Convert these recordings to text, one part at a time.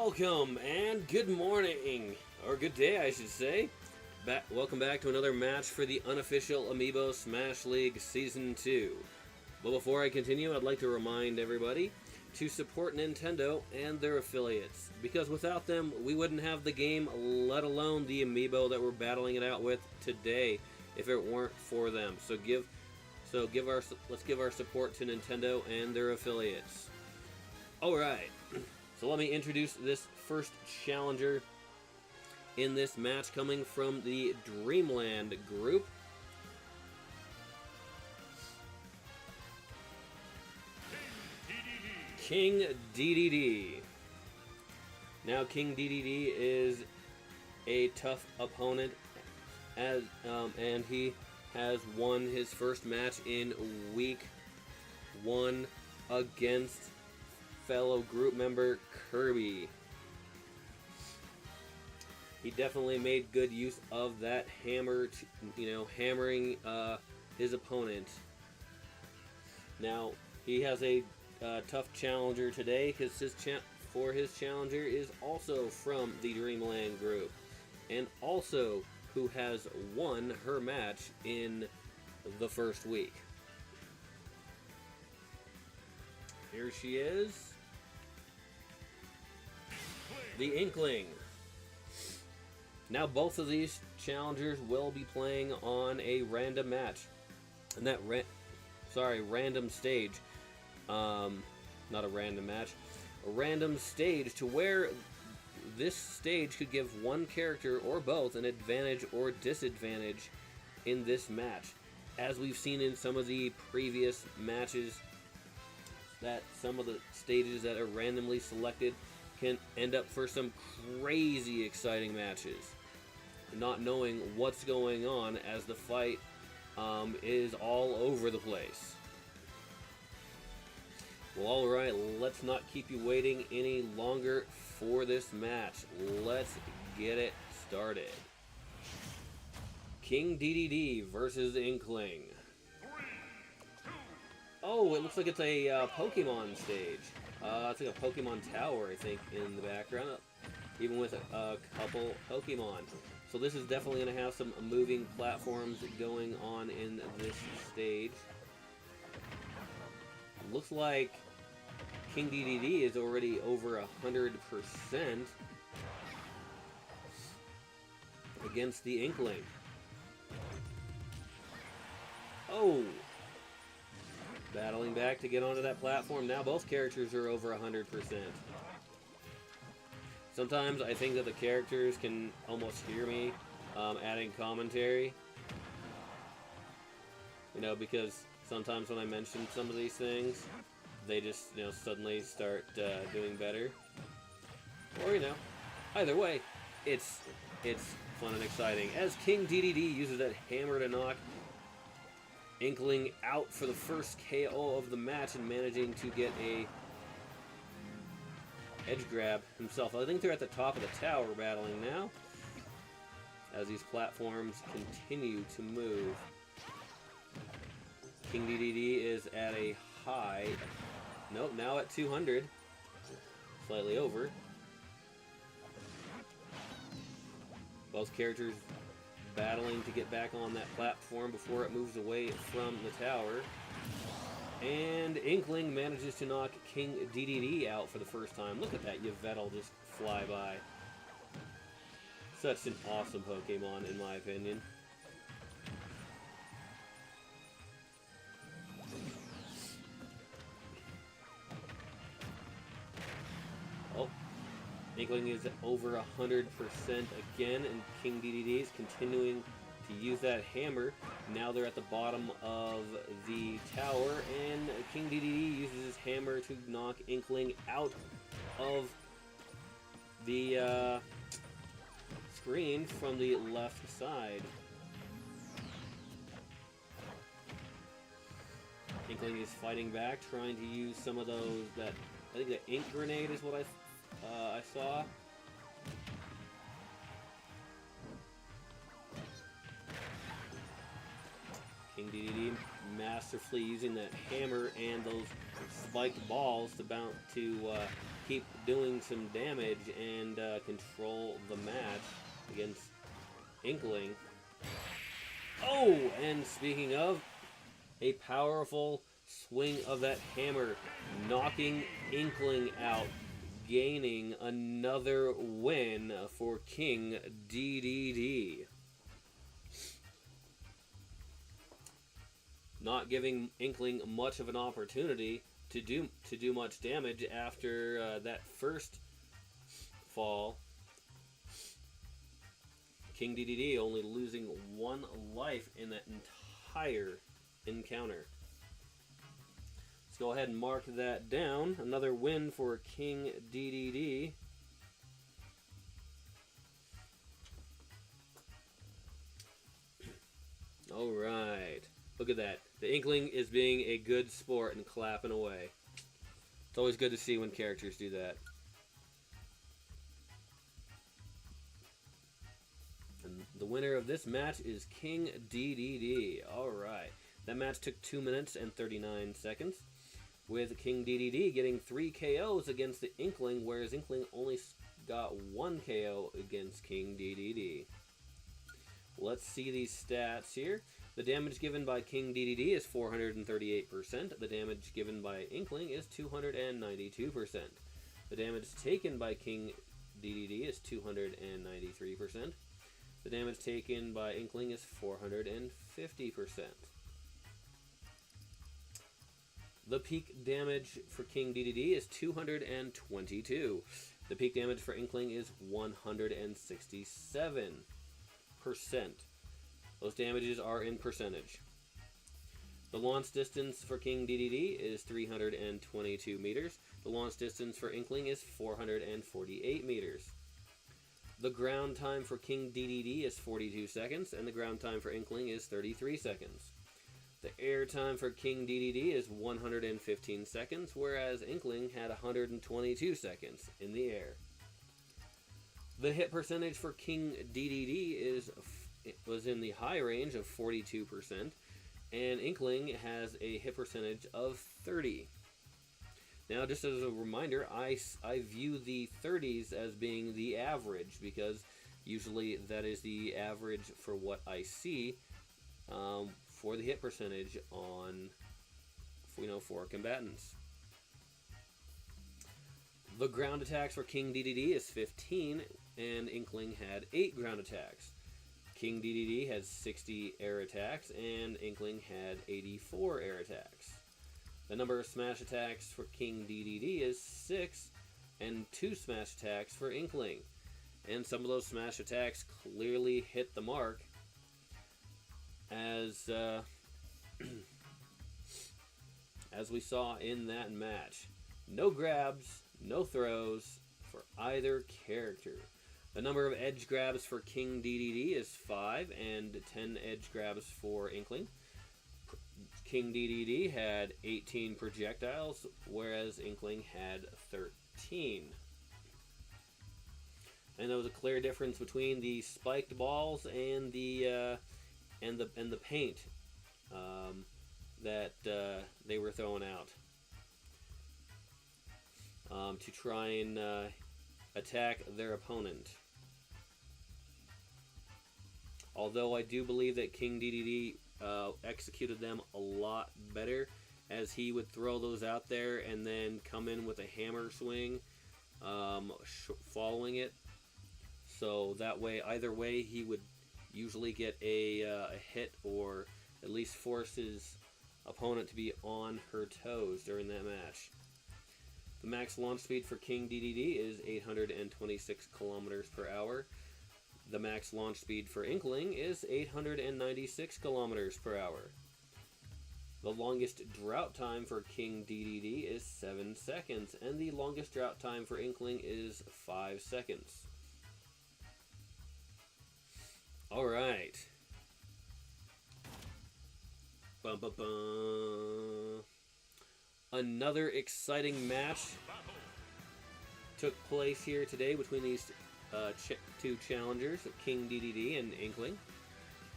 Welcome and good morning, or good day I should say. Welcome back to another match for the Unofficial Amiibo Smash League Season 2. But before I continue, I'd like to remind everybody to support Nintendo and their affiliates, because without them we wouldn't have the game, let alone the Amiibo that we're battling it out with today, if it weren't for them. Let's give our support to Nintendo and their affiliates. Alright, so let me introduce this first challenger in this match, coming from the Dreamland group. King Dedede. Now, King Dedede is a tough opponent, and he has won his first match in week 1 against fellow group member Kirby. He definitely made good use of that hammer, hammering his opponent. Now, he has a tough challenger today, because his challenger is also from the Dreamland group, and also who has won her match in the first week. Here she is, the Inkling. Now both of these challengers will be playing on a random match, and that random stage. Not a random match, a random stage, to where this stage could give one character or both an advantage or disadvantage in this match. As we've seen in some of the previous matches, that some of the stages that are randomly selected can end up for some crazy exciting matches, not knowing what's going on as the fight is all over the place. Well, alright, let's not keep you waiting any longer for this match. Let's get it started. King Dedede versus Inkling. Oh, it looks like it's a Pokemon stage. It's like a Pokemon tower, I think, in the background, even with a couple Pokemon. So this is definitely going to have some moving platforms going on in this stage. Looks like King Dedede is already over 100% against the Inkling. Oh! Battling back to get onto that platform. Now both characters are over 100%. Sometimes I think that the characters can almost hear me adding commentary. Because sometimes when I mention some of these things, they just, suddenly start doing better. Or, either way, it's fun and exciting. As King Dedede uses that hammer to knock Inkling out for the first KO of the match, and managing to get a edge grab himself. I think they're at the top of the tower battling now, as these platforms continue to move. King Dedede is at a high, nope, now at 200, slightly over. Both characters battling to get back on that platform before it moves away from the tower. And Inkling manages to knock King Dedede out for the first time. Look at that Yveltal just fly by. Such an awesome Pokemon, in my opinion. Oh, Inkling is over 100% again, and King Dedede is continuing to use that hammer. Now they're at the bottom of the tower, and King Dedede uses his hammer to knock Inkling out of the screen from the left side. Inkling is fighting back, trying to use some of those, I think the ink grenade is what I saw. King Dedede masterfully using that hammer and those spiked balls to keep doing some damage and control the match against Inkling. Oh, and speaking of, a powerful swing of that hammer, knocking Inkling out, gaining another win for King Dedede. Not giving Inkling much of an opportunity to do much damage after that first fall. King Dedede only losing 1 life in that entire encounter. Let's go ahead and mark that down. Another win for King Dedede. Alright. Look at that. The Inkling is being a good sport and clapping away. It's always good to see when characters do that. And the winner of this match is King Dedede. Alright. That match took 2 minutes and 39 seconds, with King Dedede getting 3 KOs against the Inkling, whereas Inkling only got 1 KO against King Dedede. Let's see these stats here. The damage given by King Dedede is 438%. The damage given by Inkling is 292%. The damage taken by King Dedede is 293%. The damage taken by Inkling is 450%. The peak damage for King Dedede is 222. The peak damage for Inkling is 167%. Those damages are in percentage. The launch distance for King Dedede is 322 meters. The launch distance for Inkling is 448 meters. The ground time for King Dedede is 42 seconds, and the ground time for Inkling is 33 seconds. The air time for King Dedede is 115 seconds, whereas Inkling had 122 seconds in the air. The hit percentage for King Dedede was in the high range of 42%, and Inkling has a hit percentage of 30%. Now, just as a reminder, I view the 30s as being the average, because usually that is the average for what I see for the hit percentage on, for combatants. The ground attacks for King Dedede is 15, and Inkling had 8 ground attacks. King Dedede had 60 air attacks, and Inkling had 84 air attacks. The number of smash attacks for King Dedede is 6, and 2 smash attacks for Inkling. And some of those smash attacks clearly hit the mark, as as we saw in that match. No grabs, no throws for either character. The number of edge grabs for King Dedede is 5, and 10 edge grabs for Inkling. King Dedede had 18 projectiles, whereas Inkling had 13. And there was a clear difference between the spiked balls and the paint that they were throwing out to try and attack their opponent. Although I do believe that King Dedede executed them a lot better, as he would throw those out there and then come in with a hammer swing following it. So that way, either way, he would usually get a hit, or at least force his opponent to be on her toes during that match. The max launch speed for King Dedede is 826 kilometers per hour. The max launch speed for Inkling is 896 kilometers per hour. The longest drought time for King Dedede is 7 seconds, and the longest drought time for Inkling is 5 seconds. Alright. Bum, bum, bum. Another exciting match took place here today between these two challengers, King Dedede and Inkling.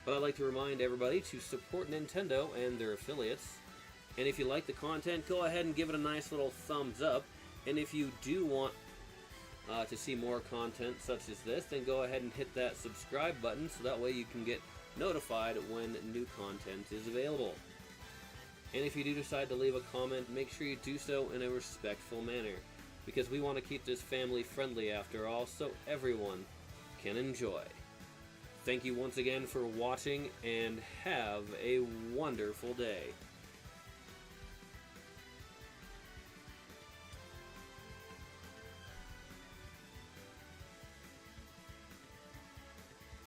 But I'd like to remind everybody to support Nintendo and their affiliates. And if you like the content, go ahead and give it a nice little thumbs up. And if you do want to see more content such as this, then go ahead and hit that subscribe button so that way you can get notified when new content is available. And if you do decide to leave a comment, make sure you do so in a respectful manner, because we want to keep this family friendly after all, so everyone can enjoy. Thank you once again for watching, and have a wonderful day.